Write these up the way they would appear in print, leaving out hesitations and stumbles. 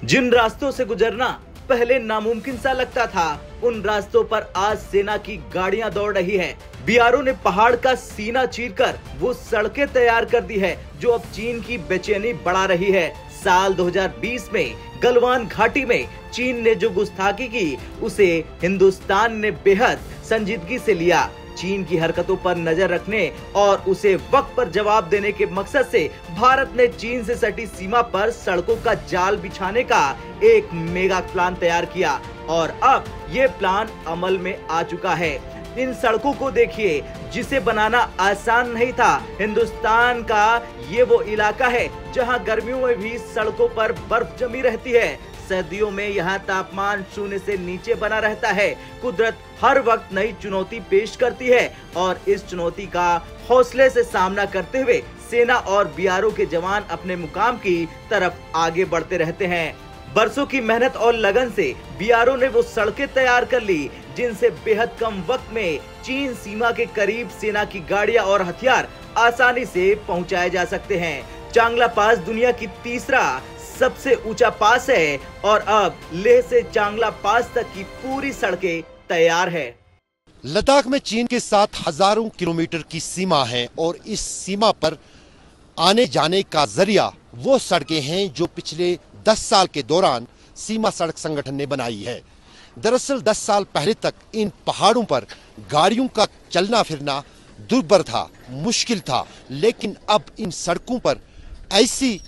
जिन रास्तों से गुजरना पहले नामुमकिन सा लगता था, उन रास्तों पर आज सेना की गाड़ियां दौड़ रही है। बीआरओ ने पहाड़ का सीना चीरकर वो सड़कें तैयार कर दी है जो अब चीन की बेचैनी बढ़ा रही है। साल 2020 में गलवान घाटी में चीन ने जो गुस्ताखी की, उसे हिंदुस्तान ने बेहद संजीदगी से लिया। चीन की हरकतों पर नजर रखने और उसे वक्त पर जवाब देने के मकसद से भारत ने चीन से सटी सीमा पर सड़कों का जाल बिछाने का एक मेगा प्लान तैयार किया और अब ये प्लान अमल में आ चुका है। इन सड़कों को देखिए, जिसे बनाना आसान नहीं था। हिंदुस्तान का ये वो इलाका है जहां गर्मियों में भी सड़कों पर बर्फ जमी रहती है। सर्दियों में यहाँ तापमान शून्य से नीचे बना रहता है। कुदरत हर वक्त नई चुनौती पेश करती है और इस चुनौती का हौसले से सामना करते हुए सेना और बीआरओ के जवान अपने मुकाम की तरफ आगे बढ़ते रहते हैं। बरसों की मेहनत और लगन से बीआरओ ने वो सड़कें तैयार कर ली जिनसे बेहद कम वक्त में चीन सीमा के करीब सेना की गाड़ियां और हथियार आसानी से पहुंचाए जा सकते हैं। चांगला पास दुनिया की तीसरा सबसे ऊंचा पास है और अब लेह से चांगला पास तक की पूरी सड़कें तैयार है। लद्दाख में चीन के साथ हजारों किलोमीटर की सीमा है और इस सीमा पर आने जाने का जरिया वो सड़कें हैं जो पिछले 10 साल के दौरान सीमा सड़क संगठन ने बनाई है। दरअसल 10 साल पहले तक इन पहाड़ों पर गाड़ियों का चलना फिरना दुर्भर था, मुश्किल था, लेकिन अब इन सड़कों पर ऐसी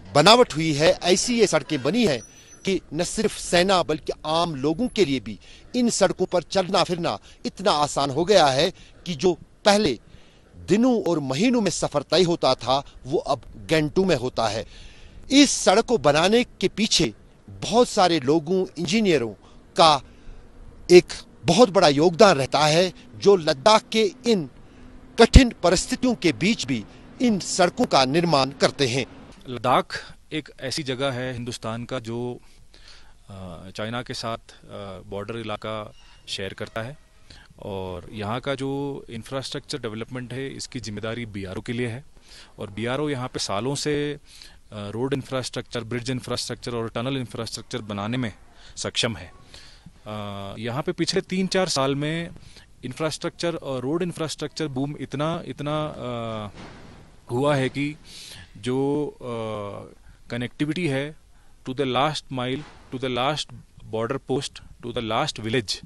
बनावट हुई है, ऐसी ये सड़कें बनी है कि न सिर्फ सेना बल्कि आम लोगों के लिए भी इन सड़कों पर चलना फिरना इतना आसान हो गया है कि जो पहले दिनों और महीनों में सफर तय होता था वो अब घंटों में होता है। इस सड़क को बनाने के पीछे बहुत सारे लोगों, इंजीनियरों का एक बहुत बड़ा योगदान रहता है जो लद्दाख के इन कठिन परिस्थितियों के बीच भी इन सड़कों का निर्माण करते हैं। लद्दाख एक ऐसी जगह है हिंदुस्तान का जो चाइना के साथ बॉर्डर इलाका शेयर करता है और यहाँ का जो इंफ्रास्ट्रक्चर डेवलपमेंट है इसकी जिम्मेदारी बीआरओ के लिए है और बीआरओ यहाँ पे सालों से रोड इंफ्रास्ट्रक्चर, ब्रिज इंफ्रास्ट्रक्चर और टनल इंफ्रास्ट्रक्चर बनाने में सक्षम है। यहाँ पे पिछले 3-4 साल में इंफ्रास्ट्रक्चर और रोड इंफ्रास्ट्रक्चर बूम इतना हुआ है कि जो कनेक्टिविटी है to the last mile, to the last border post, to the last village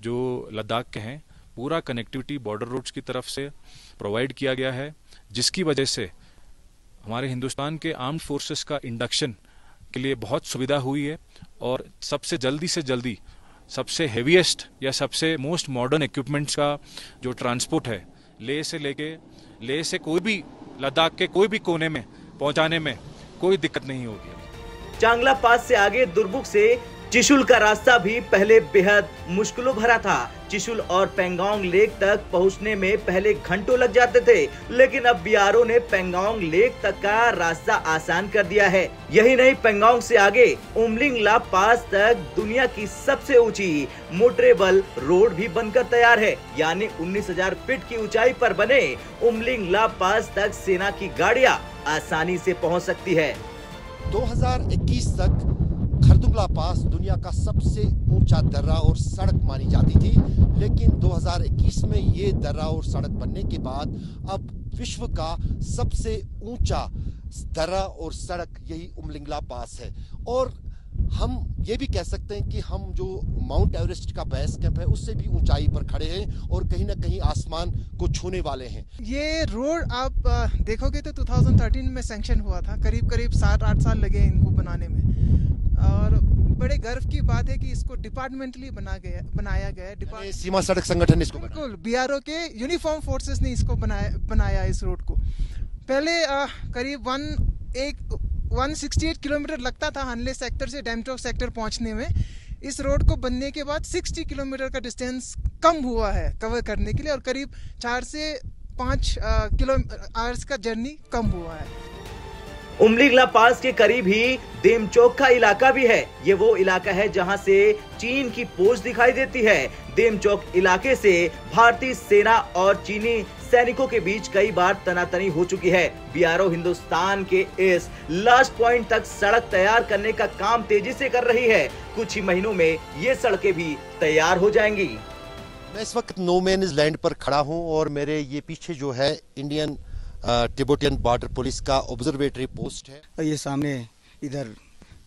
जो लद्दाख के हैं, पूरा कनेक्टिविटी बॉर्डर रोड्स की तरफ से प्रोवाइड किया गया है, जिसकी वजह से हमारे हिंदुस्तान के आर्म्ड फोर्सेस का इंडक्शन के लिए बहुत सुविधा हुई है और सबसे जल्दी से जल्दी सबसे हेवीएस्ट या सबसे मोस्ट मॉडर्न इक्विपमेंट्स का जो ट्रांसपोर्ट है लेह से कोई भी लद्दाख के कोई भी कोने में पहुंचाने में कोई दिक्कत नहीं होगी। चांगला पास से आगे दुर्बुक से चिशुल का रास्ता भी पहले बेहद मुश्किलों भरा था। चिशुल और पेंगोंग लेक तक पहुंचने में पहले घंटों लग जाते थे, लेकिन अब बीआरओ ने पेंगोंग लेक तक का रास्ता आसान कर दिया है। यही नहीं, पेंगोंग से आगे उमलिंग ला पास तक दुनिया की सबसे ऊंची मोटरेबल रोड भी बनकर तैयार है। यानी 19,000 फीट की ऊंचाई पर बने उमलिंग ला पास तक सेना की गाड़ियां आसानी से पहुँच सकती है। 2021 तक खरदुंगला पास दुनिया का सबसे ऊंचा दर्रा और सड़क मानी जाती थी, लेकिन 2021 में ये दर्रा और सड़क बनने के बाद अब विश्व का सबसे ऊंचा दर्रा और सड़क यही उमलिंगला पास है। और हम ये भी कह सकते हैं कि हम जो माउंट एवरेस्ट का बेस कैंप है उससे भी ऊंचाई पर खड़े हैं और कहीं ना कहीं आसमान को छूने वाले हैं। ये रोड आप देखोगे तो 2013 में सैंक्शन हुआ था, करीब 7-8 साल लगे इनको बनाने में और बड़े गर्व की बात है कि इसको डिपार्टमेंटली बनाया गया है। सीमा सड़क संगठन ने इसको बिल्कुल बीआरओ के यूनिफॉर्म फोर्सेस ने इसको बनाया इस रोड को। पहले करीब 168 किलोमीटर लगता था हनले सेक्टर से डैमटॉक सेक्टर पहुंचने में। इस रोड को बनने के बाद 60 किलोमीटर का डिस्टेंस कम हुआ है कवर करने के लिए और करीब 4 से 5 किलोमीटर का जर्नी कम हुआ है। उमलिंगला पास के करीब ही देमचौक का इलाका भी है। ये वो इलाका है जहां से चीन की पोस्ट दिखाई देती है। देमचौक इलाके से भारतीय सेना और चीनी सैनिकों के बीच कई बार तनातनी हो चुकी है। बीआरओ हिंदुस्तान के इस लास्ट पॉइंट तक सड़क तैयार करने का काम तेजी से कर रही है। कुछ ही महीनों में ये सड़कें भी तैयार हो जाएंगी। मैं इस वक्त नो मैन्स लैंड पर खड़ा हूं और मेरे ये पीछे जो है इंडियन तिब्बतियन बॉर्डर पुलिस का ऑब्जर्वेटरी पोस्ट है। ये सामने इधर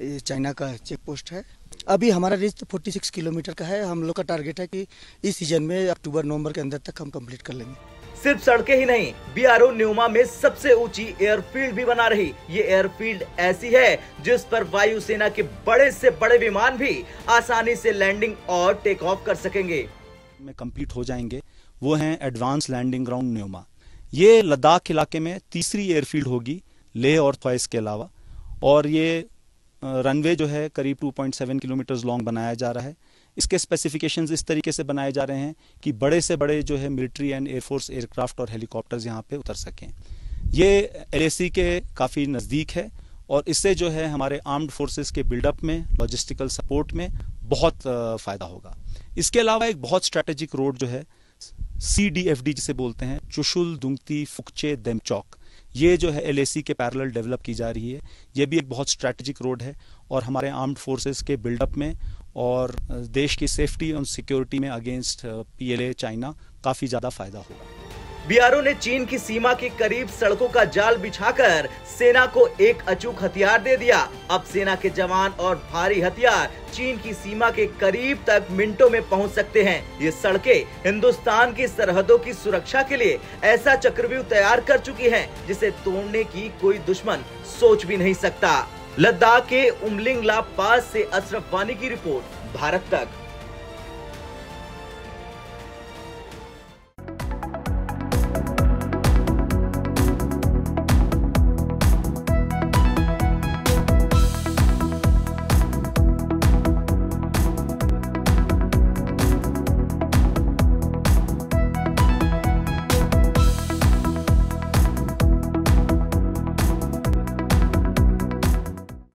चाइना का चेक पोस्ट है। अभी हमारा रेंज 46 किलोमीटर का है। हम लोग का टारगेट है कि इस सीजन में अक्टूबर नवंबर के अंदर तक हम कंप्लीट कर लेंगे। सिर्फ सड़कें ही नहीं, बीआरओ न्यूमा में सबसे ऊंची एयरफील्ड भी बना रही। ये एयरफील्ड ऐसी है जिस पर वायुसेना के बड़े से बड़े विमान भी आसानी से लैंडिंग और टेक ऑफ कर सकेंगे। में कंप्लीट हो जाएंगे वो हैं एडवांस लैंडिंग ग्राउंड न्यूमा। ये लद्दाख इलाके में तीसरी एयरफील्ड होगी लेह और थ्वाइस के अलावा, और ये रनवे जो है करीब 2.7 किलोमीटर लॉन्ग बनाया जा रहा है। इसके स्पेसिफिकेशंस इस तरीके से बनाए जा रहे हैं कि बड़े से बड़े जो है मिलिट्री एंड एयरफोर्स एयरक्राफ्ट और हेलीकॉप्टर्स यहाँ पे उतर सकें। ये LAC के काफ़ी नज़दीक है और इससे जो है हमारे आर्म्ड फोर्सेस के बिल्डअप में, लॉजिस्टिकल सपोर्ट में बहुत फ़ायदा होगा। इसके अलावा एक बहुत स्ट्रैटेजिक रोड जो है CDFD जिसे बोलते हैं, चुशुल दुंगती फुकचे देमचौक, ये जो है LAC के पैरेलल डेवलप की जा रही है। ये भी एक बहुत स्ट्रैटेजिक रोड है और हमारे आर्म्ड फोर्सेस के बिल्डअप में और देश की सेफ्टी और सिक्योरिटी में अगेंस्ट PLA चाइना काफ़ी ज़्यादा फ़ायदा होगा। बीआरओ ने चीन की सीमा के करीब सड़कों का जाल बिछाकर सेना को एक अचूक हथियार दे दिया। अब सेना के जवान और भारी हथियार चीन की सीमा के करीब तक मिनटों में पहुंच सकते हैं। ये सड़कें हिंदुस्तान की सरहदों की सुरक्षा के लिए ऐसा चक्रव्यूह तैयार कर चुकी हैं जिसे तोड़ने की कोई दुश्मन सोच भी नहीं सकता। लद्दाख के उमलिंगला पास से अशरफ वानी की रिपोर्ट, भारत तक।